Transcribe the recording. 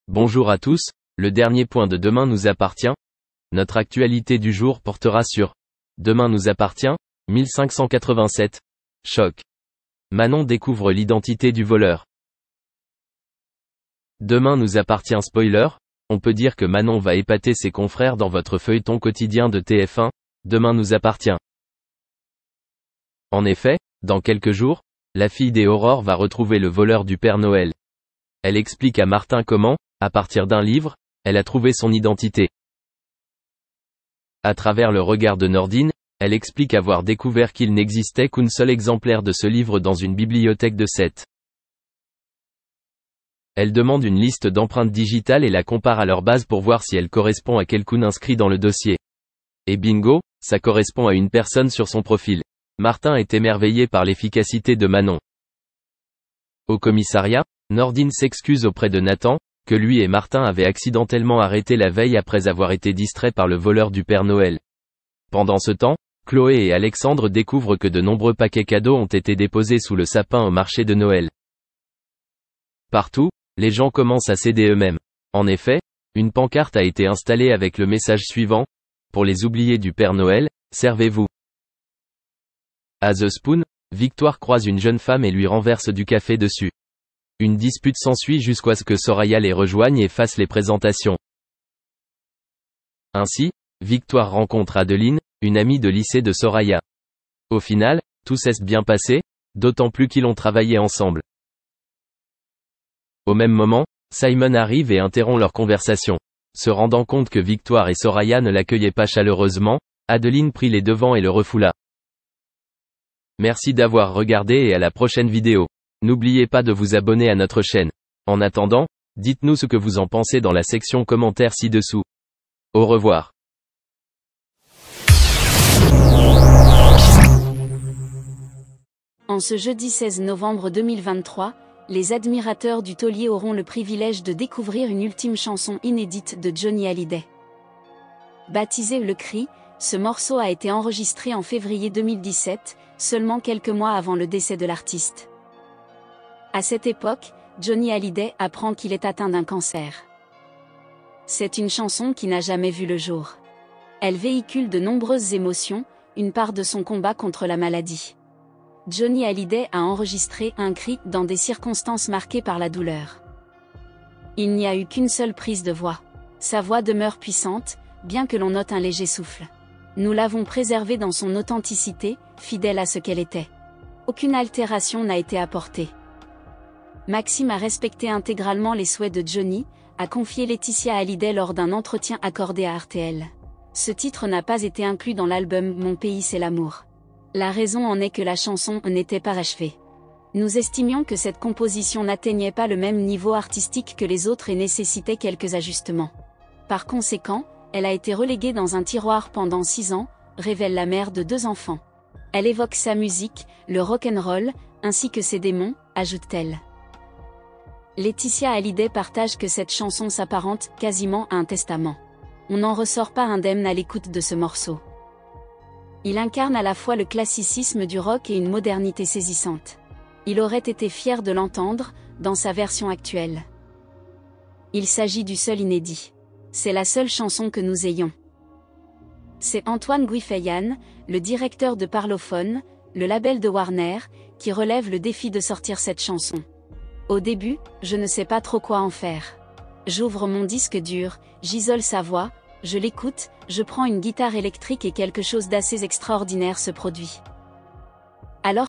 Bonjour à tous, le dernier point de Demain nous appartient. Notre actualité du jour portera sur Demain nous appartient, 1587. Choc. Manon découvre l'identité du voleur. Demain nous appartient spoiler, on peut dire que Manon va épater ses confrères dans votre feuilleton quotidien de TF1, Demain nous appartient. En effet, dans quelques jours, la fille des Aurore va retrouver le voleur du Père Noël. Elle explique à Martin comment, à partir d'un livre, elle a trouvé son identité. À travers le regard de Nordine, elle explique avoir découvert qu'il n'existait qu'un seul exemplaire de ce livre dans une bibliothèque de 7. Elle demande une liste d'empreintes digitales et la compare à leur base pour voir si elle correspond à quelqu'un inscrit dans le dossier. Et bingo, ça correspond à une personne sur son profil. Martin est émerveillé par l'efficacité de Manon. Au commissariat, Nordine s'excuse auprès de Nathan, que lui et Martin avaient accidentellement arrêté la veille après avoir été distraits par le voleur du Père Noël. Pendant ce temps, Chloé et Alexandre découvrent que de nombreux paquets cadeaux ont été déposés sous le sapin au marché de Noël. Partout, les gens commencent à céder eux-mêmes. En effet, une pancarte a été installée avec le message suivant: pour les oubliés du Père Noël, servez-vous. À The Spoon, Victoire croise une jeune femme et lui renverse du café dessus. Une dispute s'ensuit jusqu'à ce que Soraya les rejoigne et fasse les présentations. Ainsi, Victoire rencontre Adeline, une amie de lycée de Soraya. Au final, tout s'est bien passé, d'autant plus qu'ils ont travaillé ensemble. Au même moment, Simon arrive et interrompt leur conversation. Se rendant compte que Victoire et Soraya ne l'accueillaient pas chaleureusement, Adeline prit les devants et le refoula. Merci d'avoir regardé et à la prochaine vidéo. N'oubliez pas de vous abonner à notre chaîne. En attendant, dites-nous ce que vous en pensez dans la section commentaires ci-dessous. Au revoir. En ce jeudi 16 novembre 2023, les admirateurs du taulier auront le privilège de découvrir une ultime chanson inédite de Johnny Hallyday. Baptisé Le Cri, ce morceau a été enregistré en février 2017, seulement quelques mois avant le décès de l'artiste. À cette époque, Johnny Hallyday apprend qu'il est atteint d'un cancer. C'est une chanson qui n'a jamais vu le jour. Elle véhicule de nombreuses émotions, une part de son combat contre la maladie. Johnny Hallyday a enregistré un cri dans des circonstances marquées par la douleur. Il n'y a eu qu'une seule prise de voix. Sa voix demeure puissante, bien que l'on note un léger souffle. Nous l'avons préservée dans son authenticité, fidèle à ce qu'elle était. Aucune altération n'a été apportée. Maxime a respecté intégralement les souhaits de Johnny, a confié Laetitia Hallyday lors d'un entretien accordé à RTL. Ce titre n'a pas été inclus dans l'album Mon pays c'est l'amour. La raison en est que la chanson n'était pas achevée. Nous estimions que cette composition n'atteignait pas le même niveau artistique que les autres et nécessitait quelques ajustements. Par conséquent, elle a été reléguée dans un tiroir pendant 6 ans, révèle la mère de 2 enfants. Elle évoque sa musique, le rock'n'roll, ainsi que ses démons, ajoute-t-elle. Laetitia Hallyday partage que cette chanson s'apparente quasiment à un testament. On n'en ressort pas indemne à l'écoute de ce morceau. Il incarne à la fois le classicisme du rock et une modernité saisissante. Il aurait été fier de l'entendre, dans sa version actuelle. Il s'agit du seul inédit. C'est la seule chanson que nous ayons. C'est Antoine Guifeyan, le directeur de Parlophone, le label de Warner, qui relève le défi de sortir cette chanson. Au début, je ne sais pas trop quoi en faire. J'ouvre mon disque dur, j'isole sa voix, je l'écoute, je prends une guitare électrique et quelque chose d'assez extraordinaire se produit. Alors